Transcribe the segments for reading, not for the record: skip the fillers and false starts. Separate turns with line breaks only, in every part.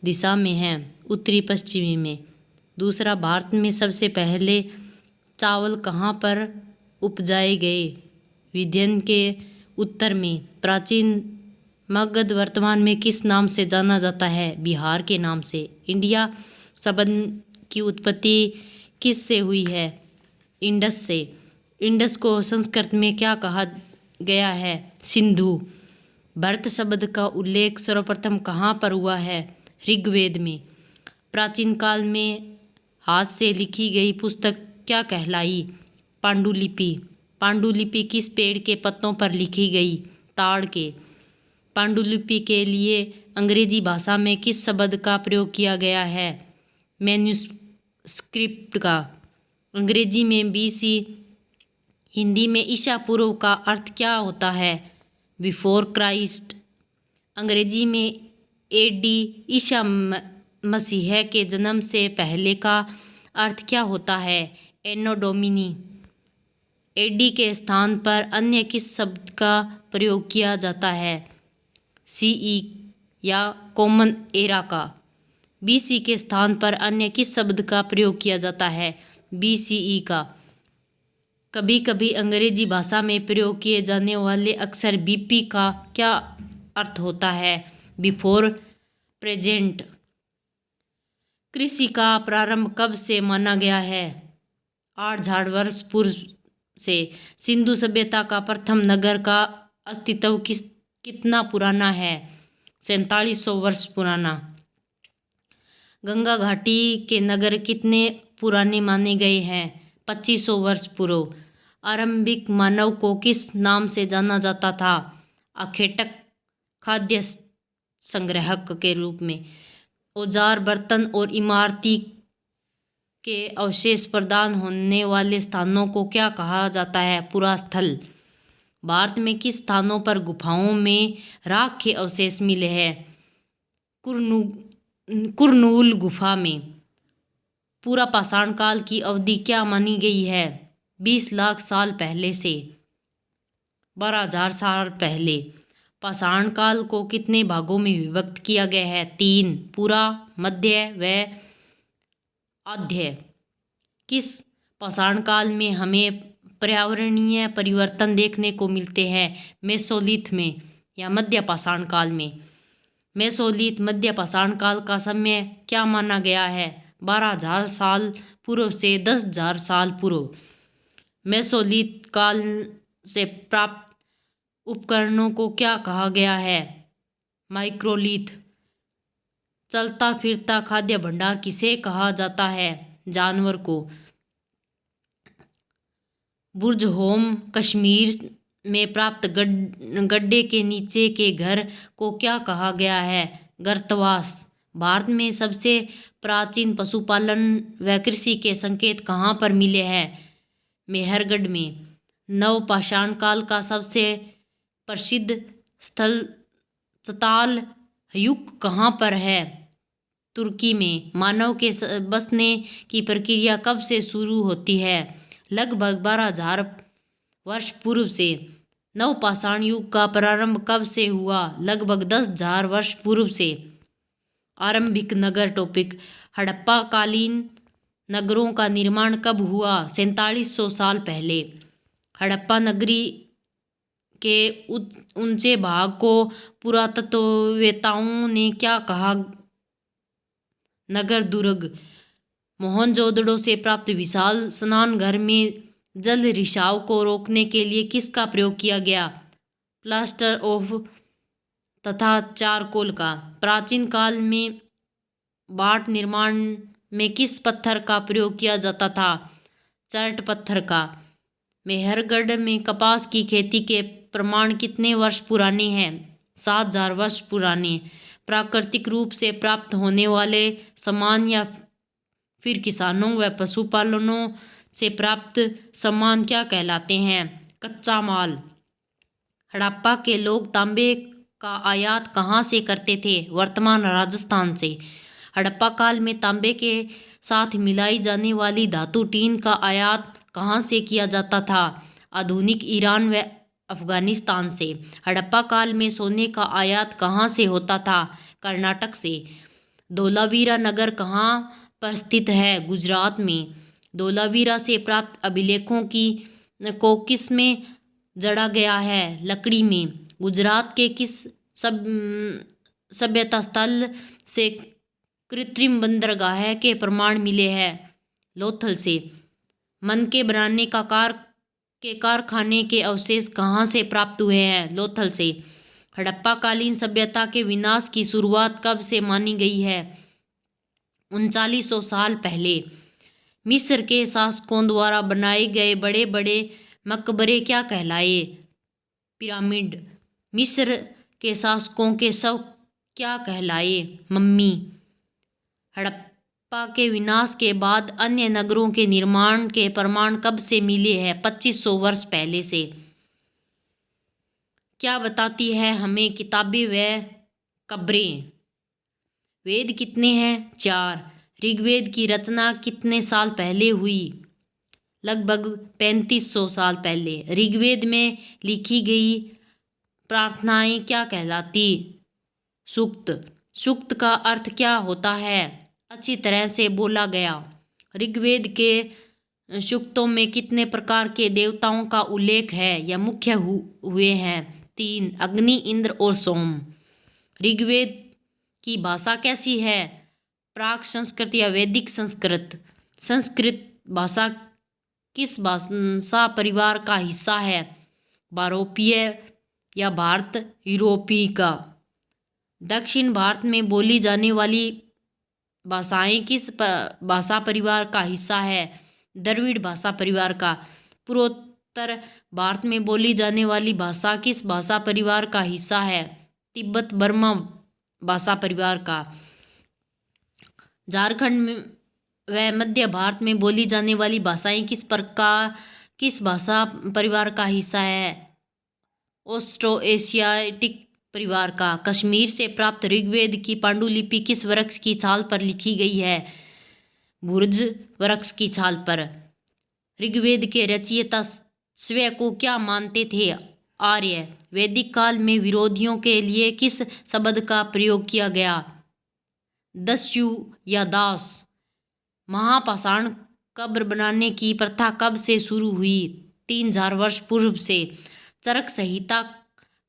दिशा में है, उत्तरी पश्चिमी में। दूसरा, भारत में सबसे पहले चावल कहाँ पर उपजाए गए? विंध्य के उत्तर में। प्राचीन मगध वर्तमान में किस नाम से जाना जाता है? बिहार के नाम से। इंडिया शब्द की उत्पत्ति किस से हुई है? इंडस से। इंडस को संस्कृत में क्या कहा गया है? सिंधु। भरत शब्द का उल्लेख सर्वप्रथम कहाँ पर हुआ है? ऋग्वेद में। प्राचीन काल में हाथ से लिखी गई पुस्तक क्या कहलाई? पांडुलिपि। पांडुलिपि किस पेड़ के पत्तों पर लिखी गई? ताड़ के। पांडुलिपि के लिए अंग्रेजी भाषा में किस शब्द का प्रयोग किया गया है? मैन्युस्क्रिप्ट का। अंग्रेजी में BC, हिंदी में ईसा पूर्व का अर्थ क्या होता है? Before Christ. अंग्रेजी में AD, ईसा मसीह के जन्म से पहले का अर्थ क्या होता है? एनो डोमिनी। AD के स्थान पर अन्य किस शब्द का प्रयोग किया जाता है? CE या कॉमन एरा का। BC के स्थान पर अन्य किस शब्द का प्रयोग किया जाता है? BCE का। कभी कभी अंग्रेजी भाषा में प्रयोग किए जाने वाले अक्षर BP का क्या अर्थ होता है? Before present. कृषि का प्रारंभ कब से माना गया है? 8,000 वर्ष पूर्व से। सिंधु सभ्यता का प्रथम नगर का अस्तित्व कितना पुराना है? 4700 वर्ष पुराना। गंगा घाटी के नगर कितने पुराने माने गए हैं? 2500 वर्ष पूर्व। आरंभिक मानव को किस नाम से जाना जाता था? अखेटक, खाद्य संग्राहक के रूप में। औजार, बर्तन और इमारती के अवशेष प्रदान होने वाले स्थानों को क्या कहा जाता है? पुरास्थल। भारत में किस स्थानों पर गुफाओं में राख के अवशेष मिले हैं? कुरनूल गुफा में। पूरा पाषाण काल की अवधि क्या मानी गई है? 20 लाख साल पहले से 12,000 साल पहले। पाषाण काल को कितने भागों में विभक्त किया गया है? 3, पूरा, मध्य व आध्य। किस पाषाण काल में हमें पर्यावरणीय परिवर्तन देखने को मिलते हैं? मेसोलिथ में या मध्य पाषाण काल में। मेसोलिथ मध्य पाषाण काल का समय क्या माना गया है? 12,000 साल पूर्व से 10,000 साल पूर्व। मेसोलिथ काल से प्राप्त उपकरणों को क्या कहा गया है? माइक्रोलिथ। चलता फिरता खाद्य भंडार किसे कहा जाता है? जानवर को। बुर्ज होम कश्मीर में प्राप्त गड्ढे के नीचे के घर को क्या कहा गया है? गर्तवास। भारत में सबसे प्राचीन पशुपालन व कृषि के संकेत कहाँ पर मिले हैं? मेहरगढ़ में। नवपाषाण काल का सबसे प्रसिद्ध स्थल चताल युग कहाँ पर है? तुर्की में। मानव के बसने की प्रक्रिया कब से शुरू होती है? लगभग 12,000 वर्ष पूर्व से। नवपाषाण युग का प्रारंभ कब से हुआ? लगभग 10,000 वर्ष पूर्व से। आरंभिक नगर टॉपिक। हड़प्पा कालीन नगरों का निर्माण कब हुआ? 4700 साल पहले। हड़प्पा नगरी के ऊंचे भाग को पुरातत्ववेताओं ने क्या कहा? नगर दुर्ग। मोहनजोदड़ो से प्राप्त विशाल स्नानघर में जल रिसाव को रोकने के लिए किसका प्रयोग किया गया? प्लास्टर ऑफ तथा चारकोल का। प्राचीन काल में बाट निर्माण में किस पत्थर का प्रयोग किया जाता था? चर्ट पत्थर का। मेहरगढ़ में कपास की खेती के प्रमाण कितने वर्ष पुराने हैं? 7,000 वर्ष पुराने। प्राकृतिक रूप से प्राप्त होने वाले सामान या फिर किसानों व पशुपालनों से प्राप्त सामान क्या कहलाते हैं? कच्चा माल। हड़प्पा के लोग तांबे का आयात कहाँ से करते थे? वर्तमान राजस्थान से। हड़प्पा काल में तांबे के साथ मिलाई जाने वाली धातु टीन का आयात कहाँ से किया जाता था? आधुनिक ईरान व अफगानिस्तान से। हड़प्पा काल में सोने का आयात कहाँ से होता था? कर्नाटक से। धोलावीरा नगर कहाँ पर स्थित है? गुजरात में। धोलावीरा से प्राप्त अभिलेखों को किस में जड़ा गया है? लकड़ी में। गुजरात के किस सभ्यता स्थल से कृत्रिम बंदरगाह के प्रमाण मिले हैं? लोथल से। मन के बनाने के कारखाने के अवशेष कहाँ से प्राप्त हुए हैं? लोथल से। हड़प्पा कालीन सभ्यता के विनाश की शुरुआत कब से मानी गई है? 3900 साल पहले। मिस्र के शासकों द्वारा बनाए गए बड़े बड़े मकबरे क्या कहलाए? पिरामिड। मिस्र के शासकों के शव क्या कहलाए? मम्मी। हड़प्पा के विनाश के बाद अन्य नगरों के निर्माण के प्रमाण कब से मिले हैं? 2500 वर्ष पहले से। क्या बताती है हमें किताबें व कब्रें? वेद कितने हैं? 4। ऋग्वेद की रचना कितने साल पहले हुई? लगभग 3500 साल पहले। ऋग्वेद में लिखी गई प्रार्थनाएं क्या कहलाती? सूक्त। सूक्त का अर्थ क्या होता है? अच्छी तरह से बोला गया। ऋग्वेद के सूक्तों में कितने प्रकार के देवताओं का उल्लेख है या मुख्य हुए हैं? 3। अग्नि, इंद्र और सोम। ऋग्वेद की भाषा कैसी है? प्राक संस्कृत या वैदिक संस्कृत? संस्कृत भाषा किस भाषा परिवार का हिस्सा है? बारोपीय या भारत यूरोपीय का? दक्षिण भारत में बोली जाने वाली भाषाएं किस भाषा परिवार का हिस्सा है? द्रविड़ भाषा परिवार का। पूर्वोत्तर भारत में बोली जाने वाली भाषा किस भाषा परिवार का हिस्सा है? तिब्बत बर्मा भाषा परिवार का। झारखंड में व मध्य भारत में बोली जाने वाली भाषाएं किस भाषा परिवार का हिस्सा है? ऑस्ट्रो एशियाटिक परिवार का। कश्मीर से प्राप्त ऋग्वेद की पांडुलिपि किस वृक्ष की छाल पर लिखी गई है? भुर्ज वृक्ष की छाल पर। ऋग्वेद के रचयिता स्वयं को क्या मानते थे? आर्य। वैदिक काल में विरोधियों के लिए किस शब्द का प्रयोग किया गया? दस्यु या दास। महापाषाण कब्र बनाने की प्रथा कब से शुरू हुई? 3000 वर्ष पूर्व से। चरक संहिता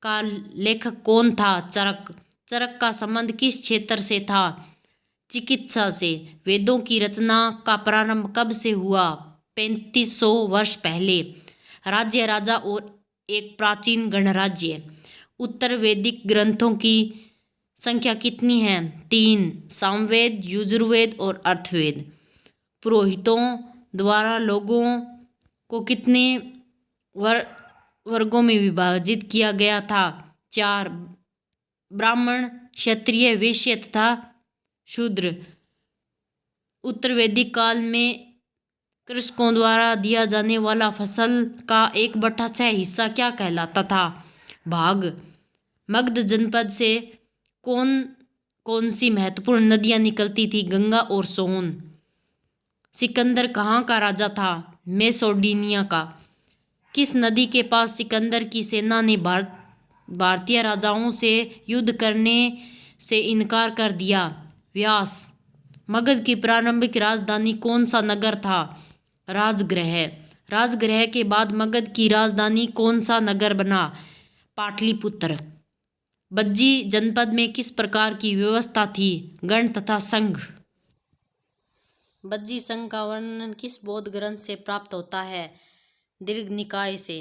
का लेखक कौन था? चरक। चरक का संबंध किस क्षेत्र से था? चिकित्सा से। वेदों की रचना का प्रारंभ कब से हुआ? 3500 वर्ष पहले। राज्य, राजा और एक प्राचीन गणराज्य। उत्तर वैदिक ग्रंथों की संख्या कितनी है? 3। सामवेद, यजुर्वेद और अर्थवेद। पुरोहितों द्वारा लोगों को कितने वर्गों में विभाजित किया गया था? 4। ब्राह्मण, क्षत्रिय, वैश्य तथा शूद्र। उत्तर वैदिक काल में कृषकों द्वारा दिया जाने वाला फसल का 1/6 हिस्सा क्या कहलाता था? भाग। मगध जनपद से कौन कौन सी महत्वपूर्ण नदियां निकलती थी? गंगा और सोन। सिकंदर कहाँ का राजा था? मैसेडोनिया का। किस नदी के पास सिकंदर की सेना ने भारतीय राजाओं से युद्ध करने से इनकार कर दिया? व्यास। मगध की प्रारंभिक राजधानी कौन सा नगर था? राजगृह। राजगृह के बाद मगध की राजधानी कौन सा नगर बना? पाटलिपुत्र। बज्जी जनपद में किस प्रकार की व्यवस्था थी? गण तथा संघ। बज्जी संघ का वर्णन किस बौद्ध ग्रंथ से प्राप्त होता है? दीर्घ निकाय से।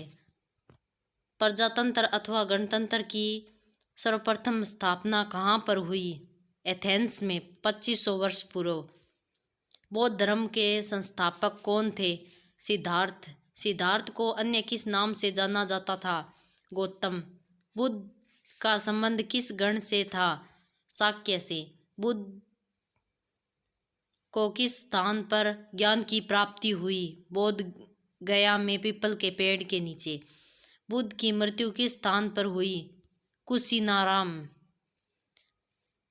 प्रजातंत्र अथवा गणतंत्र की सर्वप्रथम स्थापना कहाँ पर हुई? एथेंस में 2500 वर्ष पूर्व। बौद्ध धर्म के संस्थापक कौन थे? सिद्धार्थ। सिद्धार्थ को अन्य किस नाम से जाना जाता था? गौतम। बुद्ध का संबंध किस गण से था? शाक्य से। बुद्ध को किस स्थान पर ज्ञान की प्राप्ति हुई? बोध गया में पीपल के पेड़ के नीचे। बुद्ध की मृत्यु किस स्थान पर हुई? कुशीनाराम।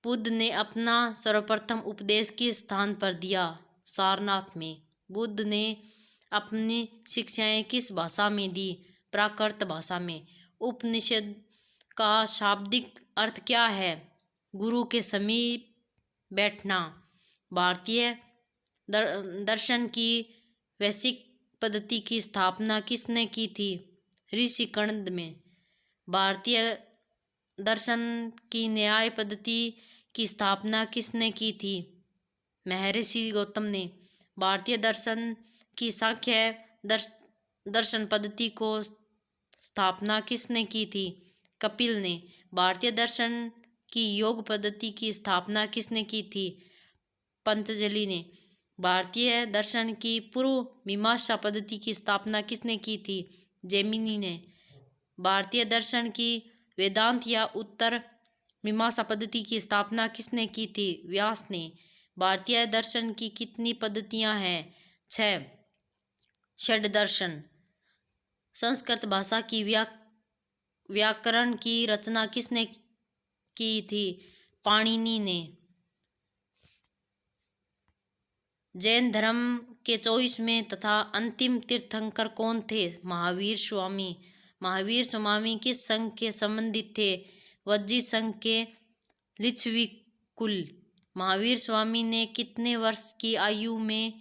बुद्ध ने अपना सर्वप्रथम उपदेश किस स्थान पर दिया? सारनाथ में। बुद्ध ने अपनी शिक्षाएं किस भाषा में दी? प्राकृत भाषा में। उपनिषद का शाब्दिक अर्थ क्या है? गुरु के समीप बैठना। भारतीय दर्शन की वैश्विक पद्धति की स्थापना किसने की थी? ऋषि कणद में। भारतीय दर्शन की न्याय पद्धति की स्थापना किसने की थी? महर्षि गौतम ने। भारतीय दर्शन की सांख्य दर्शन पद्धति को स्थापना किसने की थी? कपिल ने। भारतीय दर्शन की योग पद्धति की स्थापना किसने की थी? पतंजलि ने। भारतीय दर्शन की पूर्व मीमांसा पद्धति की स्थापना किसने की थी? जैमिनि ने। भारतीय दर्शन की वेदांत या उत्तर मीमांसा पद्धति की स्थापना किसने की थी? व्यास ने। भारतीय दर्शन की कितनी पद्धतियां हैं? 6। षड्दर्शन। संस्कृत भाषा की व्याकरण की रचना किसने की थी? पाणिनि ने। जैन धर्म के 24वें तथा अंतिम तीर्थंकर कौन थे? महावीर स्वामी। महावीर स्वामी किस संघ के संबंधित थे? वज्जी संघ के लिच्छविकुल। महावीर स्वामी ने कितने वर्ष की आयु में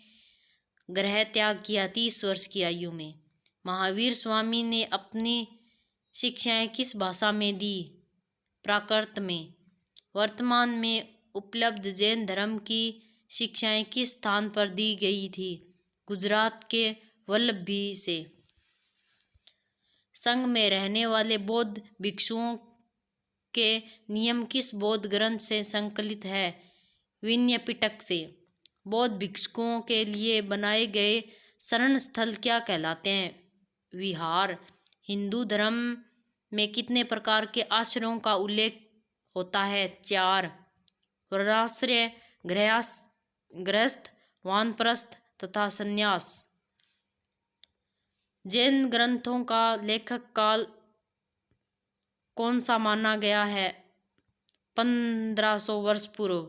गृह त्याग किया? 30 वर्ष की आयु में। महावीर स्वामी ने अपनी शिक्षाएं किस भाषा में दी? प्राकृत में। वर्तमान में उपलब्ध जैन धर्म की शिक्षाएं किस स्थान पर दी गई थी? गुजरात के वल्लभी से। संघ में रहने वाले बौद्ध भिक्षुओं के नियम किस बौद्ध ग्रंथ से संकलित है? विनय पिटक से। बौद्ध भिक्षुओं के लिए बनाए गए शरण स्थल क्या कहलाते हैं? विहार। हिंदू धर्म में कितने प्रकार के आश्रमों का उल्लेख होता है? 4। वर्णाश्रय, गृहस्थ, वानप्रस्थ तथा संन्यास। जैन ग्रंथों का लेखक काल कौन सा माना गया है? 1500 वर्ष पूर्व।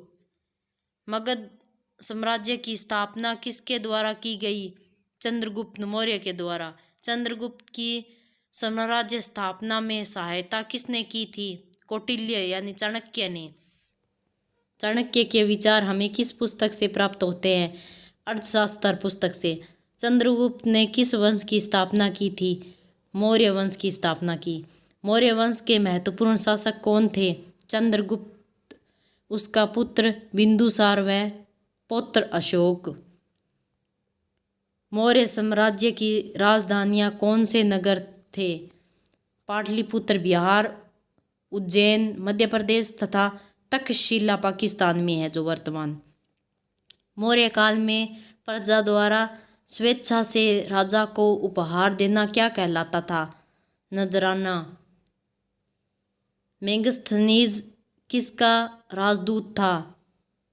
मगध साम्राज्य की स्थापना किसके द्वारा की गई? चंद्रगुप्त मौर्य के द्वारा। चंद्रगुप्त की साम्राज्य स्थापना में सहायता किसने की थी? कौटिल्य यानी चाणक्य ने। चाणक्य के विचार हमें किस पुस्तक से प्राप्त होते हैं? अर्थशास्त्र पुस्तक से। चंद्रगुप्त ने किस वंश की स्थापना की थी? मौर्य वंश की स्थापना की। मौर्य वंश के महत्वपूर्ण शासक कौन थे? चंद्रगुप्त, उसका पुत्र बिंदुसार व पौत्र अशोक। मौर्य साम्राज्य की राजधानियां कौन से नगर थे? पाटलिपुत्र बिहार, उज्जैन मध्य प्रदेश तथा तक्षशिला पाकिस्तान में है जो वर्तमान। मौर्य काल में प्रजा द्वारा स्वेच्छा से राजा को उपहार देना क्या कहलाता था? नजराना। मेगस्थनीज किसका राजदूत था?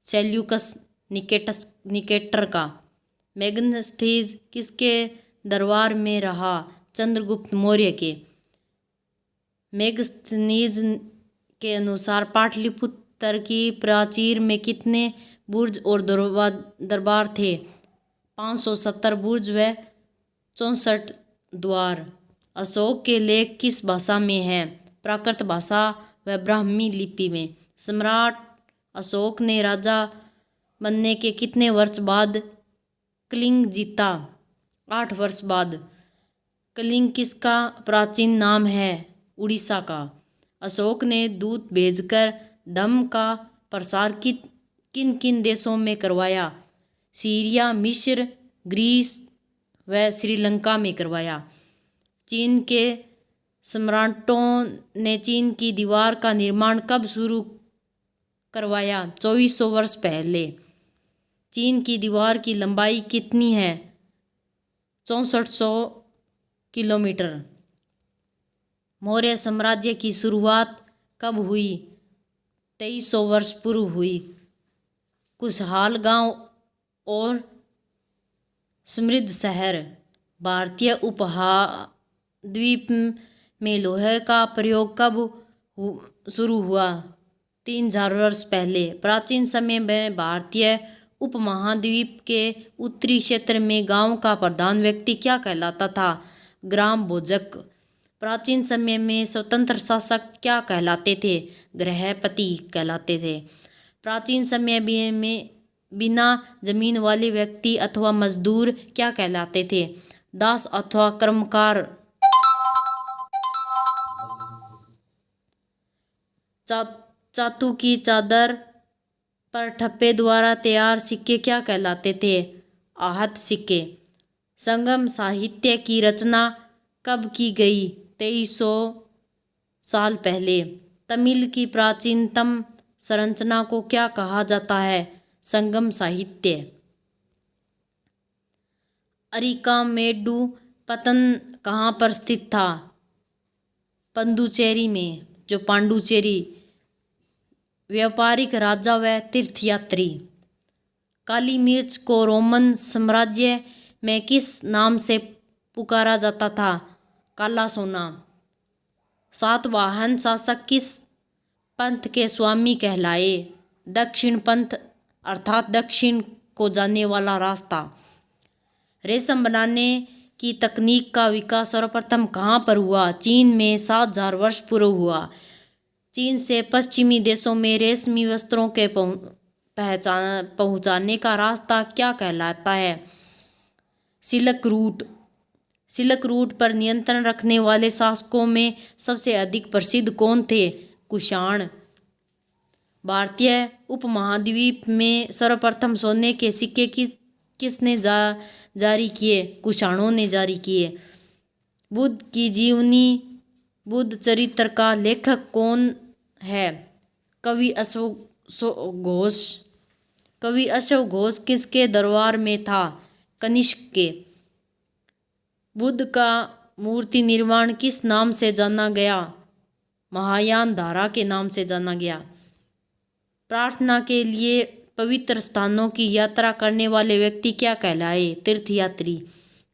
सेल्यूकस निकेटर का। मेगस्थनीज किसके दरबार में रहा? चंद्रगुप्त मौर्य के। मेगस्थनीज के अनुसार पाटलिपुत्र की प्राचीर में कितने बुर्ज और दरबार थे? 570 बुर्ज व 64 द्वार। अशोक के लेख किस भाषा में हैं? प्राकृत भाषा व ब्राह्मी लिपि में। सम्राट अशोक ने राजा बनने के कितने वर्ष बाद कलिंग जीता? 8 वर्ष बाद। कलिंग किसका प्राचीन नाम है? उड़ीसा का। अशोक ने दूत भेजकर धम्म का प्रसार किन किन देशों में करवाया? सीरिया, मिस्र, ग्रीस व श्रीलंका में करवाया। चीन के सम्राटों ने चीन की दीवार का निर्माण कब शुरू करवाया? 2400 वर्ष पहले। चीन की दीवार की लंबाई कितनी है? 6400 किलोमीटर। मौर्य साम्राज्य की शुरुआत कब हुई? 2300 वर्ष पूर्व हुई। खुशहाल गांव और समृद्ध शहर। भारतीय उपमहाद्वीप में लोहे का प्रयोग कब शुरू हुआ? 3000 वर्ष पहले। प्राचीन समय में भारतीय उपमहाद्वीप के उत्तरी क्षेत्र में गांव का प्रधान व्यक्ति क्या कहलाता था? ग्राम भोजक। प्राचीन समय में स्वतंत्र शासक क्या कहलाते थे? गृहपति कहलाते थे। प्राचीन समय में बिना जमीन वाले व्यक्ति अथवा मजदूर क्या कहलाते थे? दास अथवा कर्मकार। चातु की चादर पर ठप्पे द्वारा तैयार सिक्के क्या कहलाते थे? आहत सिक्के। संगम साहित्य की रचना कब की गई? 2300 साल पहले। तमिल की प्राचीनतम संरचना को क्या कहा जाता है? संगम साहित्य। अरिकामेडु पत्तन कहाँ पर स्थित था? पंडुचेरी में, जो पांडुचेरी। व्यापारिक राजा व तीर्थयात्री। काली मिर्च को रोमन साम्राज्य में किस नाम से पुकारा जाता था? काला सोना। सातवाहन शासक किस पंथ के स्वामी कहलाए? दक्षिण पंथ अर्थात दक्षिण को जाने वाला रास्ता। रेशम बनाने की तकनीक का विकास सर्वप्रथम कहाँ पर हुआ? चीन में 7000 वर्ष पूर्व हुआ। चीन से पश्चिमी देशों में रेशमी वस्त्रों के पहुँचाने का रास्ता क्या कहलाता है? Silk route. सिल्क रूट पर नियंत्रण रखने वाले शासकों में सबसे अधिक प्रसिद्ध कौन थे? कुषाण। भारतीय उपमहाद्वीप में सर्वप्रथम सोने के सिक्के किसने जारी किए? कुषाणों ने जारी किए। बुद्ध की जीवनी, बुद्ध चरित्र का लेखक कौन है? कवि अशोक घोष। कवि अशोक घोष किसके दरबार में था? कनिष्क के। बुद्ध का मूर्ति निर्माण किस नाम से जाना गया? महायान धारा के नाम से जाना गया। प्रार्थना के लिए पवित्र स्थानों की यात्रा करने वाले व्यक्ति क्या कहलाए? तीर्थयात्री।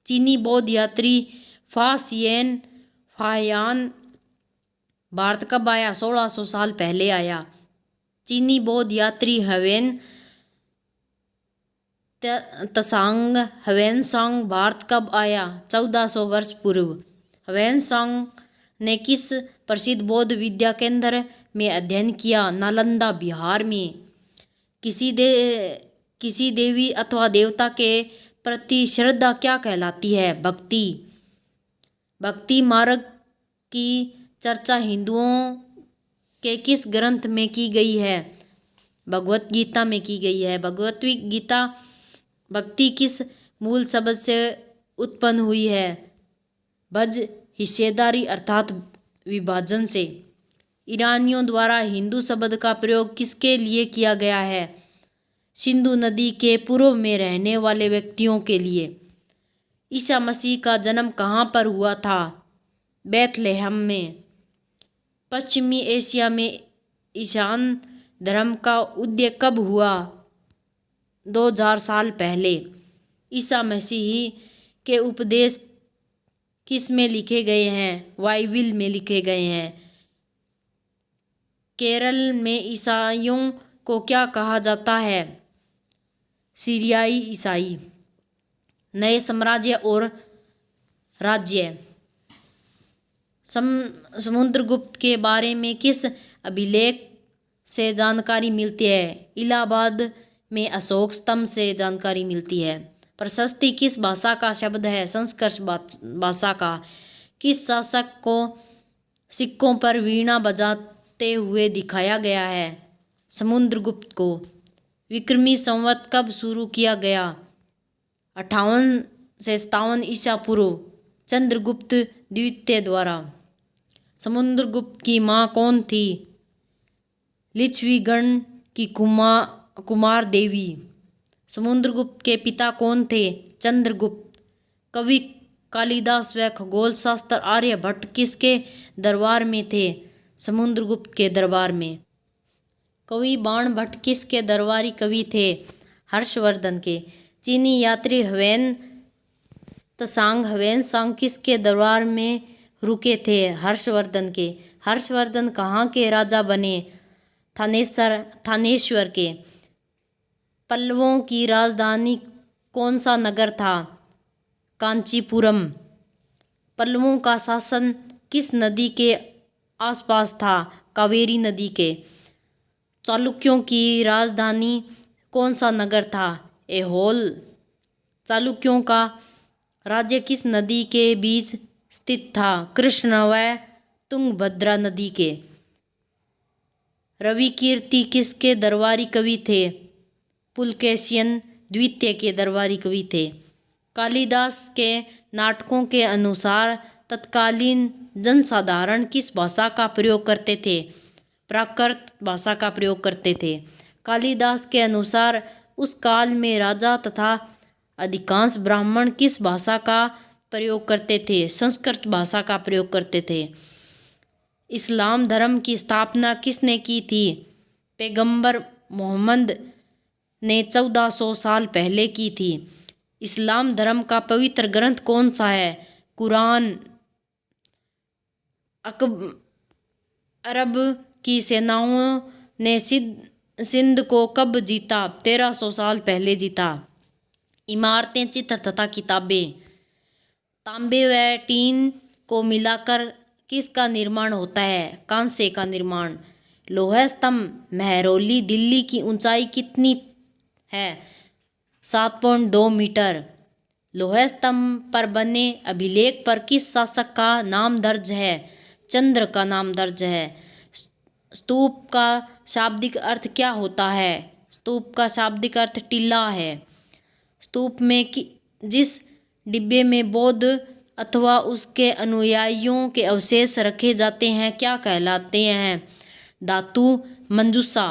चीनी बौद्ध यात्री फाहियान भारत कब आया? 1600 साल पहले आया। चीनी बौद्ध यात्री ह्वेनसांग भारत कब आया? 1400 वर्ष पूर्व। ह्वेनसांग ने किस प्रसिद्ध बौद्ध विद्या केंद्र में अध्ययन किया? नालंदा बिहार में। किसी देवी अथवा देवता के प्रति श्रद्धा क्या कहलाती है? भक्ति। भक्ति मार्ग की चर्चा हिंदुओं के किस ग्रंथ में की गई है? भगवत गीता में की गई है। भगवत गीता भक्ति किस मूल शब्द से उत्पन्न हुई है? भज हिस्सेदारी अर्थात विभाजन से। ईरानियों द्वारा हिंदू शब्द का प्रयोग किसके लिए किया गया है? सिंधु नदी के पूर्व में रहने वाले व्यक्तियों के लिए। ईसा मसीह का जन्म कहाँ पर हुआ था? बैथलेहम में। पश्चिमी एशिया में ईशान धर्म का उदय कब हुआ? 2000 साल पहले। ईसा मसीह के उपदेश किस में लिखे गए हैं? बाइबिल में लिखे गए हैं। केरल में ईसाइयों को क्या कहा जाता है? सीरियाई ईसाई। नए साम्राज्य और राज्य। समुद्रगुप्त के बारे में किस अभिलेख से जानकारी मिलती है? इलाहाबाद में अशोक स्तंभ से जानकारी मिलती है। प्रशस्ति किस भाषा का शब्द है? संस्कृत भाषा का। किस शासक को सिक्कों पर वीणा बजाते हुए दिखाया गया है? समुद्रगुप्त को। विक्रमी संवत कब शुरू किया गया? 58 से 57 ईसा पूर्व चंद्रगुप्त द्वितीय द्वारा। समुद्रगुप्त की माँ कौन थी? लिच्छवीगण की कुमार देवी। समुद्रगुप्त के पिता कौन थे? चंद्रगुप्त। कवि कालिदास व खगोल शास्त्र आर्यभट्ट किसके दरबार में थे? समुद्रगुप्त के दरबार में। कवि बाणभट्ट किसके दरबारी कवि थे? हर्षवर्धन के। चीनी यात्री ह्वेनसांग किसके दरबार में रुके थे? हर्षवर्धन के। हर्षवर्धन कहाँ के राजा बने? थानेश्वर के। पल्लवों की राजधानी कौन सा नगर था? कांचीपुरम। पल्लवों का शासन किस नदी के आसपास था? कावेरी नदी के। चालुक्यों की राजधानी कौन सा नगर था? ऐहोल। चालुक्यों का राज्य किस नदी के बीच स्थित था? कृष्ण व तुंगभद्रा नदी के। रविकीर्ति किसके दरबारी कवि थे? पुलकेशियन द्वितीय के दरबारी कवि थे। कालिदास के नाटकों के अनुसार तत्कालीन जनसाधारण किस भाषा का प्रयोग करते थे? प्राकृत भाषा का प्रयोग करते थे। कालिदास के अनुसार उस काल में राजा तथा अधिकांश ब्राह्मण किस भाषा का प्रयोग करते थे? संस्कृत भाषा का प्रयोग करते थे। इस्लाम धर्म की स्थापना किसने की थी? पैगंबर मोहम्मद ने 1400 साल पहले की थी। इस्लाम धर्म का पवित्र ग्रंथ कौन सा है? कुरान। अरब की सेनाओं ने सिंध को कब जीता? 1300 साल पहले जीता। इमारतें, चित्र तथा किताबें। तांबे व टीन को मिलाकर किसका निर्माण होता है? कांसे का निर्माण। लोह स्तंभ महरौली दिल्ली की ऊंचाई कितनी है? 7.2 मीटर। लोह स्तंभ पर बने अभिलेख पर किस शासक का नाम दर्ज है? चंद्र का नाम दर्ज है। स्तूप का शाब्दिक अर्थ क्या होता है? स्तूप का शाब्दिक अर्थ टीला है। स्तूप में जिस डिब्बे में बौद्ध अथवा उसके अनुयायियों के अवशेष रखे जाते हैं क्या कहलाते हैं? धातु मंजूषा।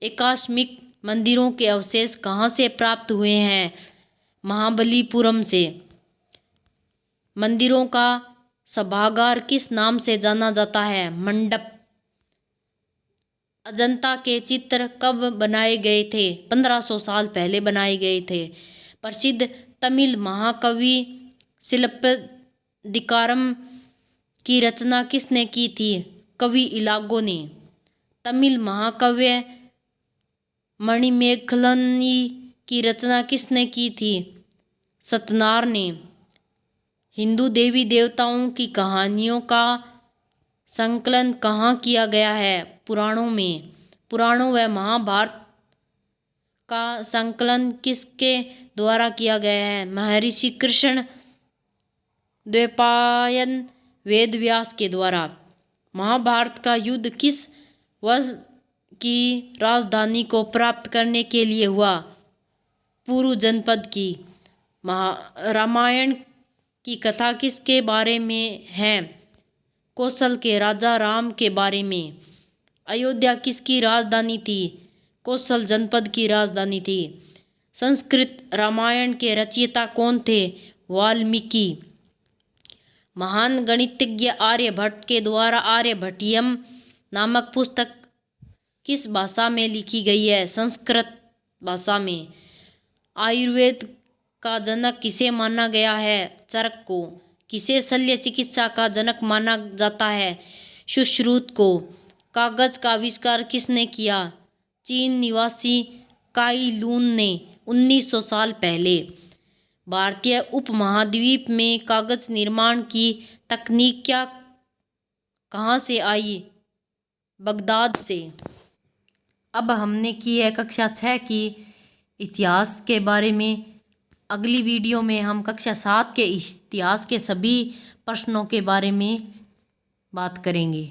एकाश्मिक मंदिरों के अवशेष कहाँ से प्राप्त हुए हैं? महाबलीपुरम से। मंदिरों का सभागार किस नाम से जाना जाता है? मंडप। अजंता के चित्र कब बनाए गए थे? 1500 साल पहले बनाए गए थे। प्रसिद्ध तमिल महाकवि शिल्पदिकारम की रचना किसने की थी? कवि इलागो ने। तमिल महाकाव्य मणिमेखलनी की रचना किसने की थी? सतनार ने। हिंदू देवी देवताओं की कहानियों का संकलन कहाँ किया गया है? पुराणों में। पुराणों व महाभारत का संकलन किसके द्वारा किया गया है? महर्षि कृष्ण द्वैपायन वेद व्यास के द्वारा। महाभारत का युद्ध किस वंश की राजधानी को प्राप्त करने के लिए हुआ? पुरु जनपद की। रामायण की कथा किसके बारे में है? कौशल के राजा राम के बारे में। अयोध्या किसकी राजधानी थी? कौशल जनपद की राजधानी थी। संस्कृत रामायण के रचयिता कौन थे? वाल्मीकि। महान गणितज्ञ आर्यभट्ट के द्वारा आर्यभट्टियम नामक पुस्तक किस भाषा में लिखी गई है? संस्कृत भाषा में। आयुर्वेद का जनक किसे माना गया है? चरक को। किसे शल्य चिकित्सा का जनक माना जाता है? सुश्रुत को। कागज का आविष्कार किसने किया? चीन निवासी काई लून ने 1900 साल पहले। भारतीय उपमहाद्वीप में कागज निर्माण की तकनीक कहाँ से आई? बगदाद से। अब हमने की है कक्षा 6 की इतिहास के बारे में। अगली वीडियो में हम कक्षा 7 के इतिहास के सभी प्रश्नों के बारे में बात करेंगे।